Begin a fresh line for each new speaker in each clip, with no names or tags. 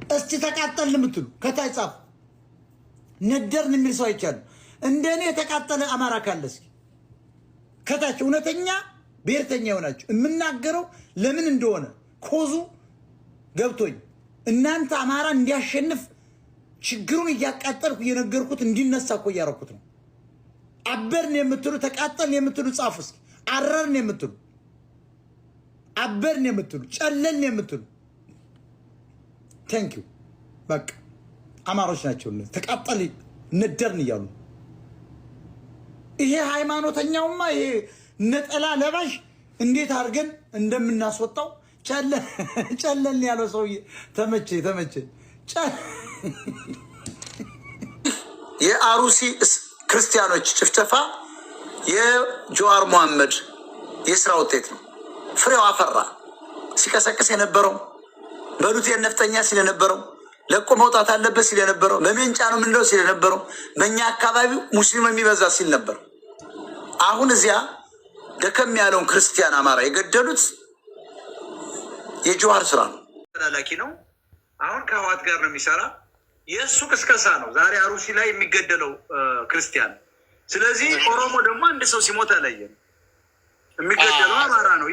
እስቲ ተቃጠልን የምትሉ ከታች ጻፉ። ነደርን የሚል ሰው አይቻለሁ። እንደኔ የተቃጠለ አማራ ካለ እስኪ ከታች እውነተኛ ብሔርተኛ የሆናችሁ የምናገረው ለምን እንደሆነ ኮዙ ገብቶኝ እናንተ አማራ እንዲያሸንፍ ችግሩን እያቃጠልኩ እየነገርኩት እንዲነሳ እኮ እያረኩት ነው። አበርን የምትሉ ተቃጠልን የምትሉ ጻፉ እስኪ። አረርን የምትሉ አበርን የምትሉ ጨለልን የምትሉ ቴንክ ዩ በቃ አማሮች ናቸው። ተቃጠል ነደርን እያሉ ይሄ ሃይማኖተኛውማ ይሄ ነጠላ ለባሽ እንዴት አድርገን እንደምናስወጣው ጨለልን ያለው ሰውዬ ተመቼ የአሩሲ ክርስቲያኖች ጭፍጨፋ የጀዋር መሐመድ የስራ ውጤት ነው። ፍሬው አፈራ። ሲቀሰቅስ የነበረው በሉት የነፍጠኛ ሲለነበረው ለቆ መውጣት አለበት ሲለነበረው በመንጫ ነው ምንለው ሲለነበረው በእኛ አካባቢ ሙስሊም የሚበዛ ሲል ነበር። አሁን እዚያ ደከም ያለውን ክርስቲያን አማራ የገደሉት የጀዋር ስራ ነው። ተላላኪ ነው። አሁን ከህዋት ጋር ነው የሚሰራ። የእሱ ቅስቀሳ ነው ዛሬ አሩሲ ላይ የሚገደለው ክርስቲያን። ስለዚህ ኦሮሞ ደግሞ አንድ ሰው ሲሞት አላየም። የሚገደለው አማራ ነው።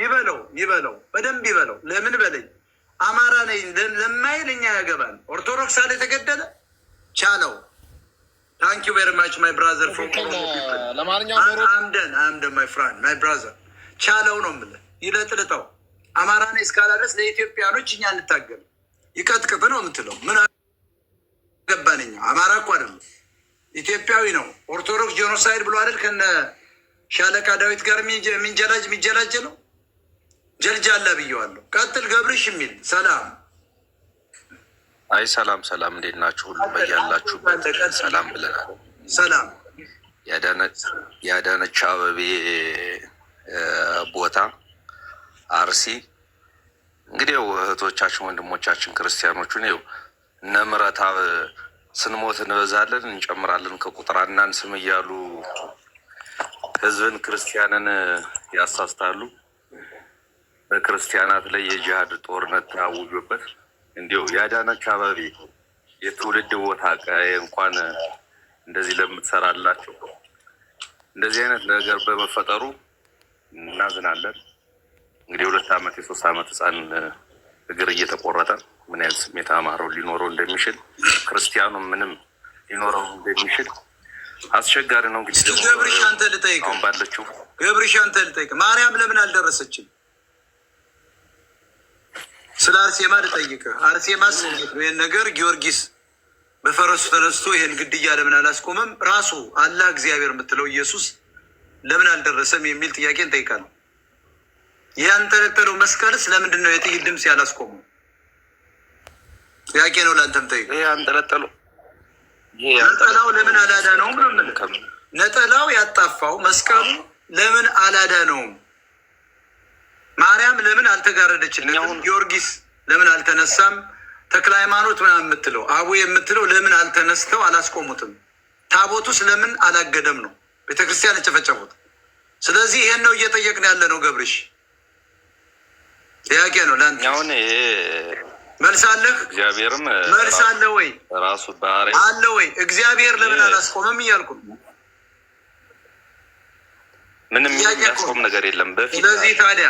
ይበለው በደንብ ይበለው። ለምን በለኝ አማራ ነኝ ለማይል እኛ ያገባል። ኦርቶዶክስ አለ የተገደለ ቻለው። ታንክ ዩ ቬሪ ማች ማይ ብራዘር ፍሮም አምደን ማይ ፍሬንድ ማይ ብራዘር ቻለው ነው የምልህ። ይለጥልጠው አማራ ነኝ እስካላለስ ለኢትዮጵያኖች እኛ እንታገል። ይቀጥቅጥ ነው የምትለው ምን ገባነኛ? አማራ እኮ አይደለም ኢትዮጵያዊ ነው። ኦርቶዶክስ ጄኖሳይድ ብሎ አይደል ከነ ሻለቃ ዳዊት ጋር የሚጀላጅ ነው። ጀልጃላ ብየዋለሁ። ቀጥል ገብርሽ የሚል ሰላም።
አይ ሰላም እንዴት ናችሁ? ሁሉ በያላችሁበት ሰላም ብለናል።
ሰላም
ያዳነች አበቤ ቦታ አርሲ እንግዲህ እህቶቻችን ወንድሞቻችን ክርስቲያኖቹን ይኸው እነ ምረታብ ስንሞት እንበዛለን እንጨምራለን ከቁጥር አናንስም እያሉ ህዝብን ክርስቲያንን ያሳስታሉ። በክርስቲያናት ላይ የጂሃድ ጦርነት አውጆበት እንዲሁ ያዳነች አበቤ የትውልድ ቦታ እንኳን እንደዚህ ለምትሰራላቸው እንደዚህ አይነት ነገር በመፈጠሩ እናዝናለን። እንግዲህ 2 ዓመት የ3 ዓመት ህፃን እግር እየተቆረጠ ምን ያህል ስሜት አማራው ሊኖረው እንደሚችል ክርስቲያኑ ምንም ሊኖረው እንደሚችል አስቸጋሪ ነው። እንግዲህ
ገብርሽ አንተ ልጠይቅ
አሁን ባለችው
ገብርሽ አንተ ልጠይቅ ማርያም ለምን አልደረሰችም? ስለ አርሴማ ልጠይቅ። አርሴማስ እንዴት ነው ይሄን ነገር? ጊዮርጊስ በፈረሱ ተነስቶ ይሄን ግድያ ለምን አላስቆመም? ራሱ አላህ እግዚአብሔር የምትለው ኢየሱስ ለምን አልደረሰም የሚል ጥያቄ እንጠይቃለን። ያንጠለጠለው መስቀልስ ለምንድን ነው የጥይት ድምፅ ያላስቆመው? ጥያቄ ነው ለአንተም ጠይቅ። ነጠላው ለምን አላዳነውም ነው የምልህ። ነጠላው ያጣፋው መስቀሉ ለምን አላዳነውም? ማርያም ለምን አልተጋረደችለትም? ጊዮርጊስ ለምን አልተነሳም? ተክለ ሃይማኖት ምናምን የምትለው አቡ የምትለው ለምን አልተነስተው አላስቆሙትም? ታቦቱስ ለምን አላገደም ነው ቤተክርስቲያን የጨፈጨፉት? ስለዚህ ይሄን ነው እየጠየቅን ያለ ነው። ገብርሽ ጥያቄ ነው ለአንተ።
አሁን
መልስ አለህ?
እግዚአብሔርም
መልስ አለ ወይ?
ራሱ ባህሪ
አለ ወይ? እግዚአብሔር ለምን አላስቆመም እያልኩ ነው።
ምንም የሚያስቆም ነገር የለም። በፊት
ስለዚህ ታዲያ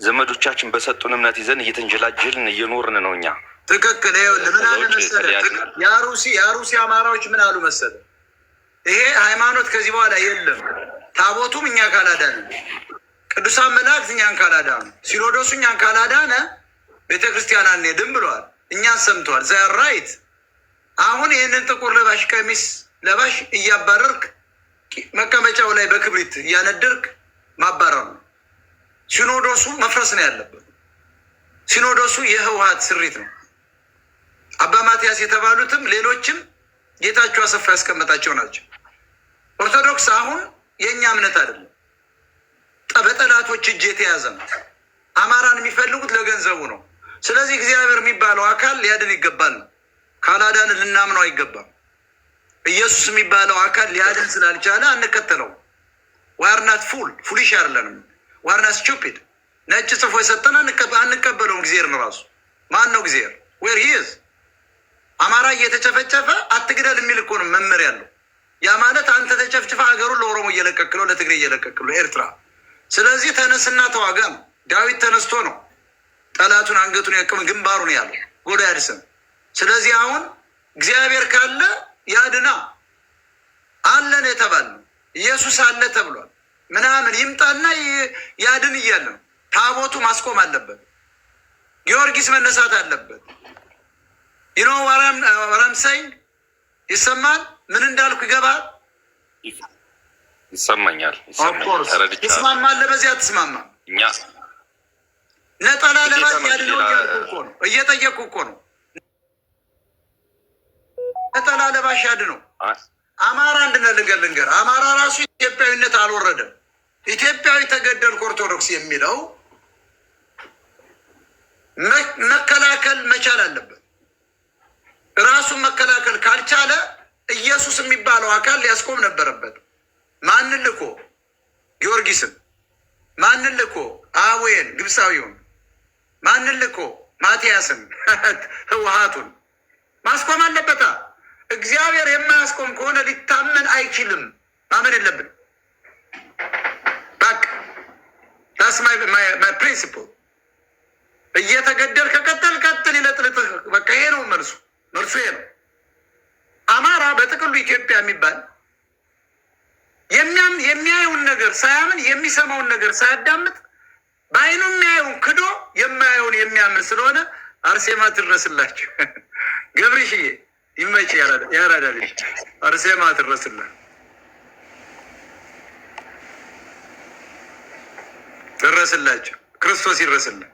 ዘመዶቻችን በሰጡን እምነት ይዘን እየተንጀላጀልን እየኖርን ነው እኛ።
ትክክል። ይኸውልህ ምን አለ መሰለህ የአሩሲ አማራዎች ምን አሉ መሰለህ? ይሄ ሃይማኖት ከዚህ በኋላ የለም፣ ታቦቱም እኛ ካላዳነ፣ ቅዱሳን መላእክት እኛን ካላዳኑ፣ ሲኖዶሱ እኛን ካላዳነ ቤተክርስቲያን አንሄድም ብለዋል። እኛን ሰምተዋል። ዛይ ራይት። አሁን ይህንን ጥቁር ለባሽ ቀሚስ ለባሽ እያባረርክ መቀመጫው ላይ በክብሪት እያነደርክ ማባረር ነው። ሲኖዶሱ መፍረስ ነው ያለበት። ሲኖዶሱ የህወሓት ስሪት ነው። አባ ማትያስ የተባሉትም ሌሎችም ጌታቸው አሰፋ ያስቀመጣቸው ናቸው። ኦርቶዶክስ አሁን የእኛ እምነት አይደለም፣ በጠላቶች እጅ የተያዘ ነው። አማራን የሚፈልጉት ለገንዘቡ ነው። ስለዚህ እግዚአብሔር የሚባለው አካል ሊያድን ይገባል ነው። ካላዳን ልናምነው አይገባም። ኢየሱስ የሚባለው አካል ሊያድን ስላልቻለ አንከተለው። ዋርናት ፉሊሽ አይደለንም። ዋርናት ስቱፒድ ነጭ ጽፎ የሰጠን አንቀበለውም። እግዚአብሔር ነው ራሱ ማን ነው እግዚአብሔር? ዌር ሂዝ አማራ እየተጨፈጨፈ አትግደል የሚል እኮ ነው መመሪያ ያለው። ያ ማለት አንተ ተጨፍጭፈ ሀገሩን ለኦሮሞ እየለቀቅለው ለትግሬ እየለቀቅለው ኤርትራ። ስለዚህ ተነስና ተዋጋ ነው። ዳዊት ተነስቶ ነው ጠላቱን አንገቱን ያቅም ግንባሩን ያለው ጎልያድን። ስለዚህ አሁን እግዚአብሔር ካለ ያድና አለን የተባለ ኢየሱስ አለ ተብሏል። ምናምን ይምጣና ያድን እያለ ነው። ታቦቱ ማስቆም አለበት። ጊዮርጊስ መነሳት አለበት። ይኖ ወራምሳይ ይሰማል። ምን እንዳልኩ ይገባል?
ይሰማኛል።
ትስማማለህ? በዚህ አትስማማም?
እኛ
ነጠላ ለባሽ ያድነው እያልኩ እኮ ነው፣ እየጠየቅኩ እኮ ነው። ነጠላ ለባሽ ያድነው። አማራ ልንገር፣ አማራ ራሱ ኢትዮጵያዊነት አልወረደም። ኢትዮጵያዊ ተገደልኩ ኦርቶዶክስ የሚለው መከላከል መቻል አለበት። ራሱን መከላከል ካልቻለ ኢየሱስ የሚባለው አካል ሊያስቆም ነበረበት። ማንን ልኮ? ጊዮርጊስን። ማንን ልኮ? አዌን ግብፃዊውን። ማንን ልኮ? ማቲያስን ህወሓቱን ማስቆም አለበታ። እግዚአብሔር የማያስቆም ከሆነ ሊታመን አይችልም። ማመን የለብን። በቃ ዳስ ማይ ፕሪንሲፕል። እየተገደል ከቀጠል ቀጥል ይለጥልጥህ። በቃ ይሄ ነው መልሱ ይሄ ነው። አማራ በጥቅሉ ኢትዮጵያ የሚባል የሚያየውን ነገር ሳያምን የሚሰማውን ነገር ሳያዳምጥ በአይኑ የሚያየውን ክዶ የማያየውን የሚያምን ስለሆነ አርሴማ ትድረስላችሁ። ገብርሽዬ ይመች ያራዳ ልጅ አርሴማ ትድረስላችሁ። ክርስቶስ ይድረስልን።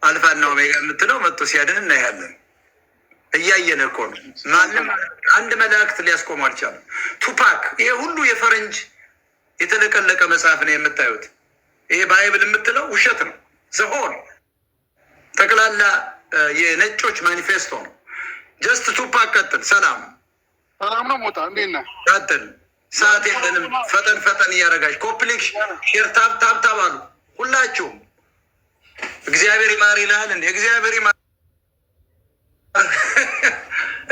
አልፋና ኦሜጋ የምትለው መጥቶ ሲያድን እናያለን። እያየን እኮ ነው። ማንም አንድ መላእክት ሊያስቆሙ አልቻለም። ቱፓክ ይሄ ሁሉ የፈረንጅ የተለቀለቀ መጽሐፍ ነው የምታዩት። ይሄ ባይብል የምትለው ውሸት ነው። ዘሆን ጠቅላላ የነጮች ማኒፌስቶ ነው። ጀስት ቱፓክ ቀጥል። ሰላም
ነው። ሞጣ እንዴት ነህ?
ቀጥል። ሰዓት የለንም። ፈጠን እያደረጋች ኮፕሊክ ሼር ታብ አሉ ሁላችሁም። እግዚአብሔር ይማር ይልሃል እንዴ?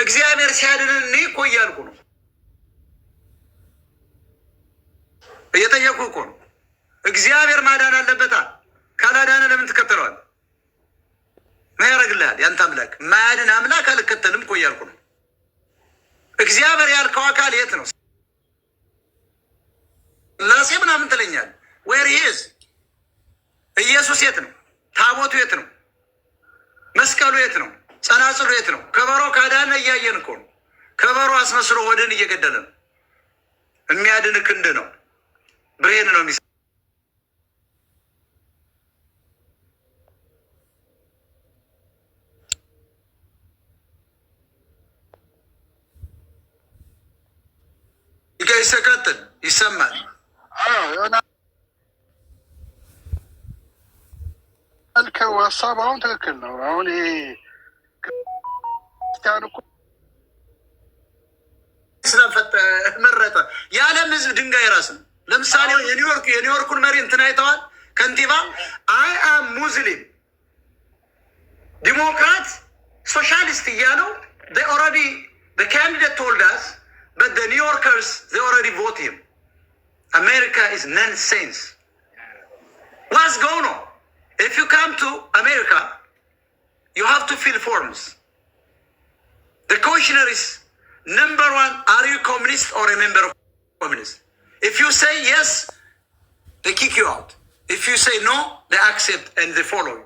እግዚአብሔር ሲያድንን እኔ እኮ እያልኩ ነው፣ እየጠየቁ እኮ ነው። እግዚአብሔር ማዳን አለበታል። ካላዳነ ለምን ትከተለዋል? ምን ያደርግልሃል? ያንተ አምላክ ማያድን አምላክ አልከተልም እኮ እያልኩ ነው። እግዚአብሔር ያልከው አካል የት ነው? ላሴ ምናምን ትለኛል። ዌር ኢዝ ኢየሱስ የት ነው? ታቦቱ የት ነው? መስቀሉ የት ነው? ጸናጽሉ የት ነው? ከበሮ ካዳነ እያየን እኮ ነው። ከበሮ አስመስሎ ወድን እየገደለ ነው። የሚያድን ክንድ ነው። ብሬን ነው የሚሰ ይቀጥል። ይሰማል።
ያልከው ሀሳብ አሁን ትክክል ነው። አሁን ይሄ ክርስቲያኑ እኮ
ስለፈጠ መረጠ። የዓለም ሕዝብ ድንጋይ ራስ ነው። ለምሳሌ የኒውዮርኩን መሪ እንትን አይተዋል። ከንቲባ አይ አም ሙስሊም ዲሞክራት ሶሻሊስት እያለው ኦልሬዲ ካንዲዴት ቶልድ አስ በት ዘ ኒውዮርከርስ they already vote him. America is nonsense. What's going on? If you come to America, you have to fill forms. The questionnaire is number one, are you communist or a member of communist? If you say yes, they kick you out. If you say no, they accept and they follow you.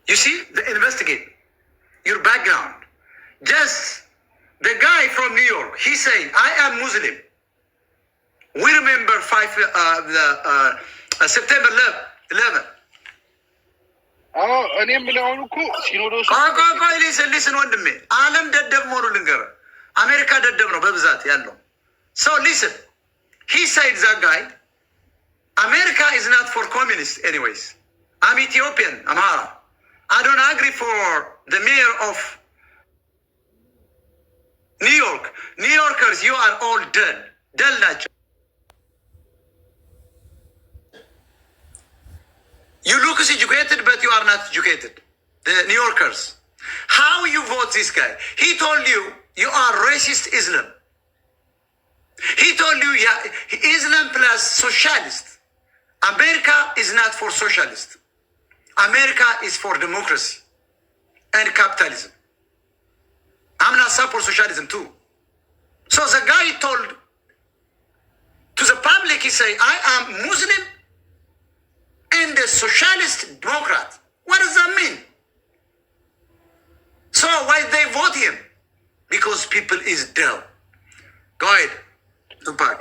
You see, they investigate your background. Just the guy from New York, he's saying, I am Muslim. We remember September 11.
እኔ የምለውን እኮ ሲኖዶስ
ሊስን ወንድሜ፣ ዓለም ደደብ መሆኑ ልንገርህ። አሜሪካ ደደብ ነው በብዛት ያለው ሰው። ሊስን he said that guy America is not for communists anyways. I'm Ethiopian, Amhara. I don't agree for the mayor of New York. New Yorkers, you are all dead. Dead ናቸው. You look educated, but you are not educated. the New Yorkers. How you vote this guy? He told you you are racist Islam. He told you Islam plus socialist. America is not for socialist. America is for democracy and capitalism. I'm not support socialism too. So the guy told to the public, he say, I am Muslim and a socialist democrat. What does that mean? So why they vote him? Because people is dumb. Go ahead. Tupac.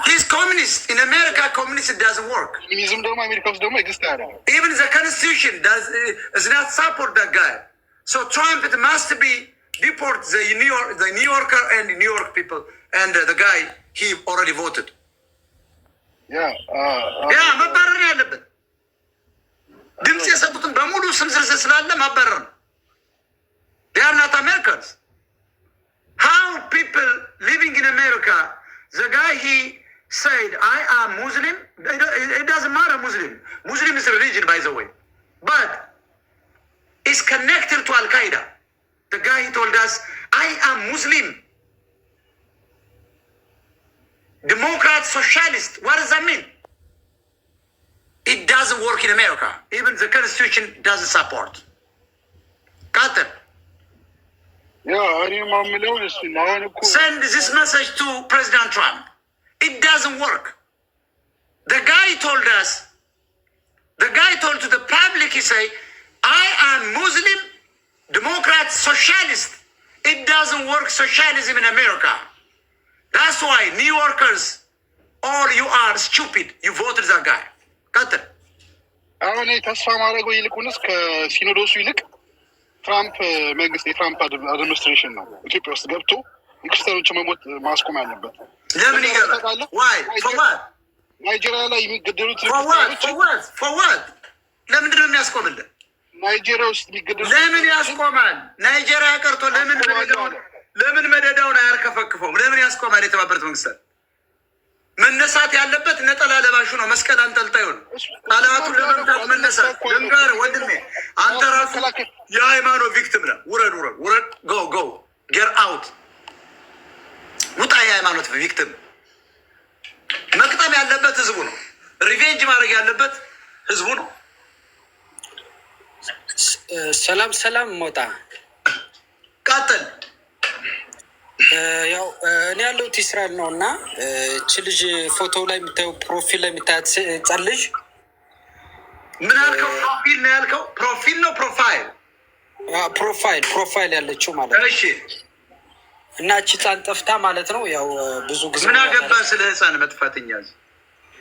He's communist. In America, communist doesn't work. Even the constitution does not support that guy. So Trump, it must be deport the New Yorker and the New York people and the guy he already voted. Yeah, መባረር ያለበት ድምፅ የሰጡትን በሙሉ ስም ዝርዝር ስላለ ማባረር ነው። They are not Americans. How people living in America, the guy he said, I am Muslim. It doesn't matter Muslim. Muslim is a religion, by the way. But it's connected to Al-Qaeda. The guy he told us, I am Muslim. Democrat, socialist. What does that mean? It doesn't work in America. Even the Constitution doesn't support. Qatar. Send this message to President Trump. It doesn't work. The guy told us, the guy told to the public, he say, I am Muslim, Democrat, socialist. It doesn't work socialism in America. That's why New Yorkers, all you are stupid. You voted that guy. Qatar.
ትራምፕ መንግስት የትራምፕ አድሚኒስትሬሽን ነው ኢትዮጵያ ውስጥ ገብቶ የክርስቲያኖች መሞት ማስቆም ያለበት።
ለምን ይገባል?
ናይጄሪያ ላይ የሚገደሉት
ለምንድን ነው የሚያስቆምልን?
ናይጄሪያ ውስጥ የሚገደሉት
ለምን ያስቆማል? ናይጄሪያ ቀርቶ ለምን መደዳውን አያርከፈክፈውም? ለምን ያስቆማል? የተባበሩት መንግስታት መነሳት ያለበት ነጠላ ለባሹ ነው። መስቀል አንጠልጣዩ ነው። ጠላቱን ለመምታት መነሳት። ድንጋር ወንድሜ አንተ ራሱ የሃይማኖት ቪክቲም ነህ። ውረድ ጎ ጌት አውት ውጣ። የሃይማኖት ቪክቲም መቅጠም ያለበት ህዝቡ ነው። ሪቬንጅ ማድረግ ያለበት ህዝቡ ነው።
ሰላም ሞጣ
ቀጥል።
ያው እኔ ያለሁት እስራኤል ነው እና እቺ ልጅ ፎቶ ላይ የምታየው ፕሮፊል ላይ የምታያት ህጻን ልጅ
ምን አልከው? ፕሮፊል ነው ያልከው? ፕሮፊል ነው ፕሮፋይል ያለችው ማለት ነው። እሺ። እና እቺ ህጻን ጠፍታ ማለት ነው። ያው ብዙ ጊዜ ምን አገባ ስለ ህጻን መጥፋትኛ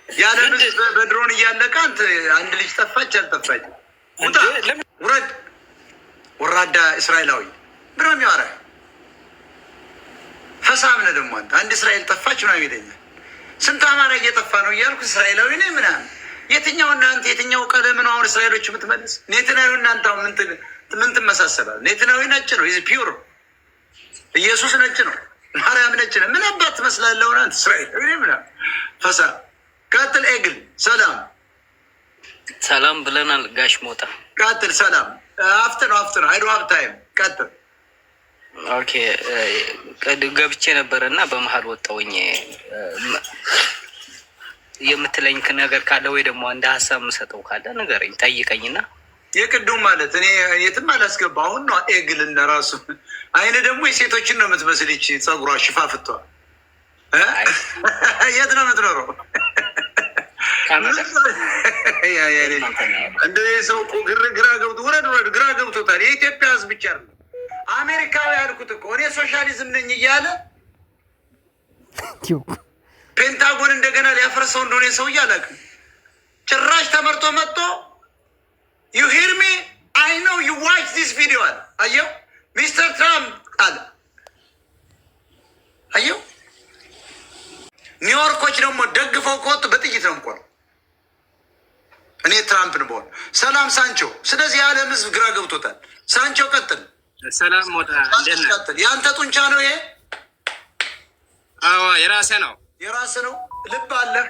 ያለ ህዝብ በድሮን እያለቀ አንተ አንድ ልጅ ጠፋች አልጠፋች? ውረድ ወራዳ እስራኤላዊ ብሎ የሚያወራ ፈሳም ነው ደግሞ አንድ እስራኤል ጠፋች ምናምን ይለኛል። ስንት አማራ እየጠፋ ነው እያልኩ እስራኤላዊ ነኝ ምናምን። የትኛው እናንተ የትኛው ቀለም ነው አሁን እስራኤሎች የምትመልስ? ኔትናዊ እናንተ አሁን ምን ትመሳሰላል? ኔትናዊ ነጭ ነው፣ ይህ ፒውር። ኢየሱስ ነጭ ነው፣ ማርያም ነጭ ነው። ምን አባት ትመስላለህ አንተ እስራኤል ምናምን ፈሳም። ቀጥል። ኤግል
ሰላም ብለናል ጋሽ ሞጣ።
ቀጥል። ሰላም አፍተር አይዶ ሀብ ታይም። ቀጥል።
ኦኬ ገብቼ ነበረ እና በመሀል ወጣሁኝ። የምትለኝ ነገር ካለ ወይ ደግሞ እንደ ሀሳብ የምሰጠው ካለ ንገረኝ፣ ጠይቀኝና
የቅዱም ማለት እኔ የትም አላስገባ። አሁን ነው ኤግልና ራሱ አይነ ደግሞ የሴቶችን ነው የምትመስል ይቺ ጸጉሯ ሽፋፍቷ። የት ነው የምትኖረው? እንደ ሰው ግራ ገብቶ ግራ ገብቶታል። የኢትዮጵያ ህዝብ ብቻ ነው አሜሪካዊ ያልኩት እኮ እኔ ሶሻሊዝም ነኝ እያለ ፔንታጎን እንደገና ሊያፈርሰው እንደሆነ ሰውዬ አላውቅም። ጭራሽ ተመርጦ መጥቶ ዩ ሂር ሚ አይ ኖ ዩ ዋች ዲስ ቪዲዮ አለ። አየው ሚስተር ትራምፕ አለ። አየው ኒውዮርኮች ደግሞ ደግፈው ከወጡ በጥይት ነው እንኳን እኔ ትራምፕን በሆን። ሰላም ሳንቾ። ስለዚህ የዓለም ህዝብ ግራ ገብቶታል። ሳንቾ ቀጥል።
ሰላም ሞጣ
የአንተ ጡንቻ ነው ይሄ?
አዎ የራሴ ነው።
የራስ ነው። ልብ አለህ